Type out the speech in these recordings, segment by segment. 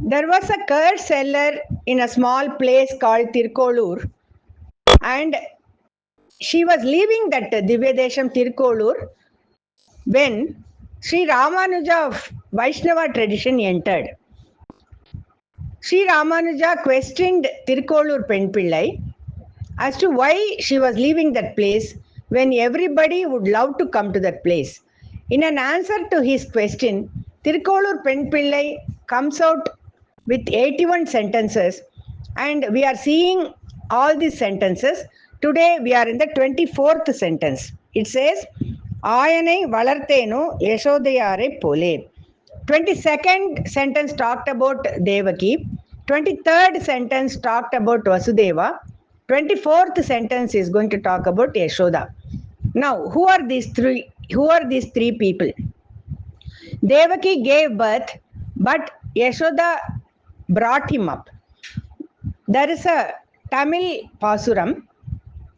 There was a curd seller in a small place called Tirkolur, and she was leaving that Divyadesham Tirkolur when Sri Ramanuja of Vaishnava tradition entered. Sri Ramanuja questioned Tirkolur Penpillai as to why she was leaving that place when everybody would love to come to that place. In an answer to his question, Tirkolur Penpillai comes out with 81 sentences, and we are seeing all these sentences. Today we are in the 24th sentence. It says, Ayanai Valartheno Yashodayare Pole. 22nd sentence talked about Devaki. 23rd sentence talked about Vasudeva. 24th sentence is going to talk about Yashoda. Now, who are these three people? Devaki gave birth, but Yashoda brought him up. There is a Tamil Pasuram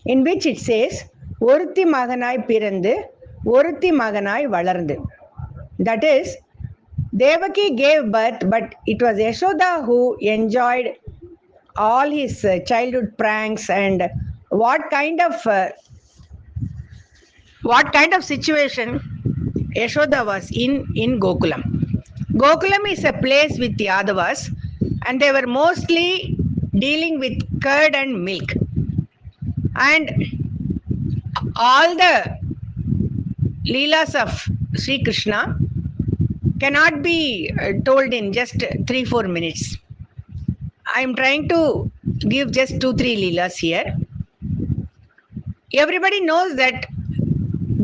in which it says, Oruthi Maganai Pirandu, Oruthi Maganai Valarndu. That is, Devaki gave birth, but it was Yashoda who enjoyed all his childhood pranks and what kind of situation Yashoda was in Gokulam. Gokulam is a place with Yadavas, and they were mostly dealing with curd and milk. And all the Leelas of Sri Krishna cannot be told in just 3-4 minutes. I am trying to give just 2-3 Leelas here. Everybody knows that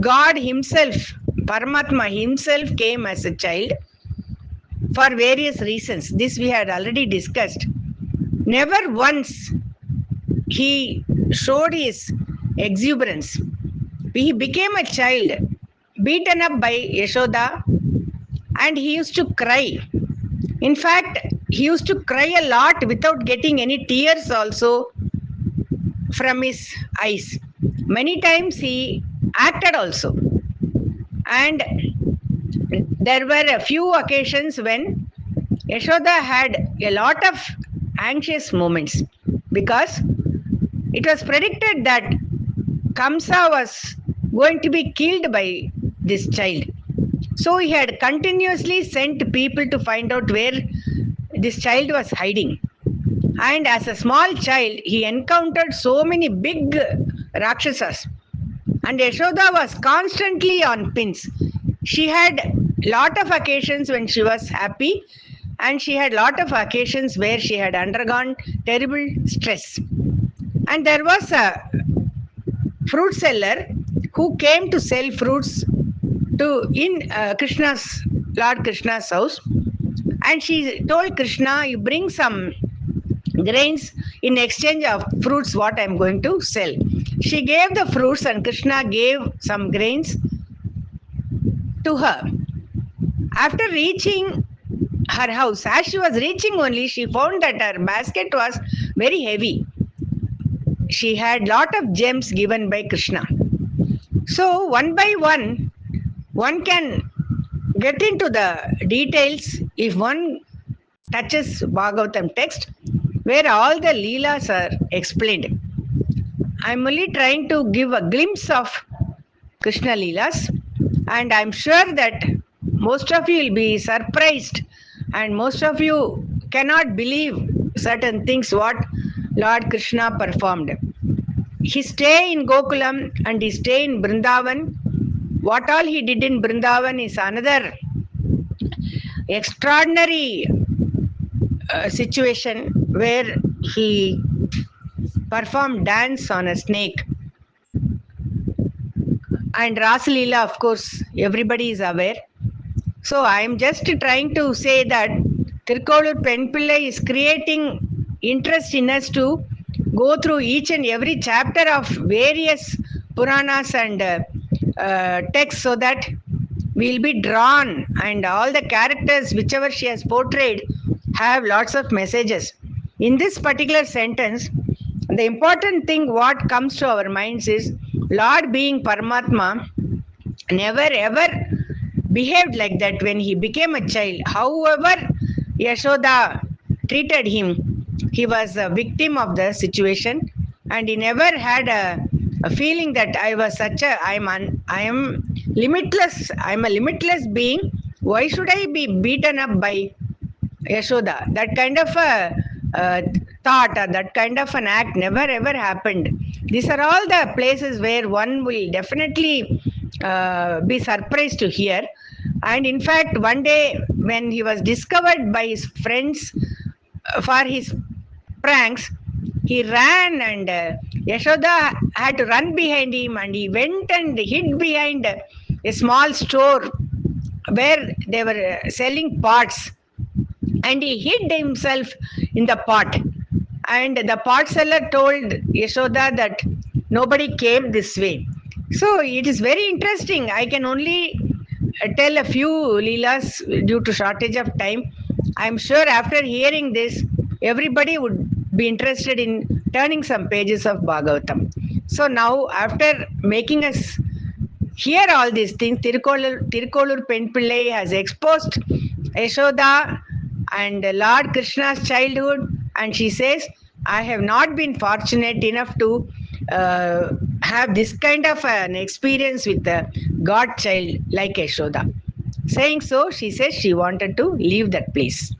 God himself, Paramatma himself, came as a child for various reasons. This we had already discussed. Never once he showed his exuberance. He became a child, beaten up by Yashoda, and he used to cry. In fact, he used to cry a lot without getting any tears also from his eyes. Many times he acted also. And there were a few occasions when Yashoda had a lot of anxious moments because it was predicted that Kamsa was going to be killed by this child. So he had continuously sent people to find out where this child was hiding. And as a small child, he encountered so many big Rakshasas. And Yashoda was constantly on pins. She had lot of occasions when she was happy, and she had lot of occasions where she had undergone terrible stress. And there was a fruit seller who came to sell fruits in Lord Krishna's house, and she told Krishna, you bring some grains in exchange of fruits what I am going to sell. She gave the fruits and Krishna gave some grains to her. After reaching her house, as she was reaching only, she found that her basket was very heavy. She had lot of gems given by Krishna. So one by one can get into the details if one touches Bhagavatam text where all the Leelas are explained. I am only trying to give a glimpse of Krishna Leelas, and I am sure that most of you will be surprised and most of you cannot believe certain things what Lord Krishna performed. His stay in Gokulam and his stay in Vrindavan, what all he did in Vrindavan is another extraordinary situation where he performed dance on a snake. And Rasalila, of course, everybody is aware. So I am just trying to say that Tirkolur Penpillai is creating interest in us to go through each and every chapter of various Puranas and texts so that we will be drawn, and all the characters whichever she has portrayed have lots of messages. In this particular sentence, the important thing what comes to our minds is Lord being Paramatma never ever behaved like that when he became a child. However, Yashoda treated him. He was a victim of the situation, and he never had a feeling that I was such a I am limitless. I am a limitless being. Why should I be beaten up by Yashoda? That kind of a thought or that kind of an act never ever happened. These are all the places where one will definitely be surprised to hear. And in fact, one day when he was discovered by his friends for his pranks, he ran and Yashoda had to run behind him, and he went and hid behind a small store where they were selling pots, and he hid himself in the pot. And the pot seller told Yashoda that nobody came this way. So it is very interesting. I can only tell a few leelas due to shortage of time. I'm sure after hearing this, everybody would be interested in turning some pages of Bhagavatam. So now, after making us hear all these things, Tirkolur Penpillai has exposed Yashoda and Lord Krishna's childhood, and she says, I have not been fortunate enough to have this kind of an experience with a God child like Yashoda. Saying so, she says she wanted to leave that place.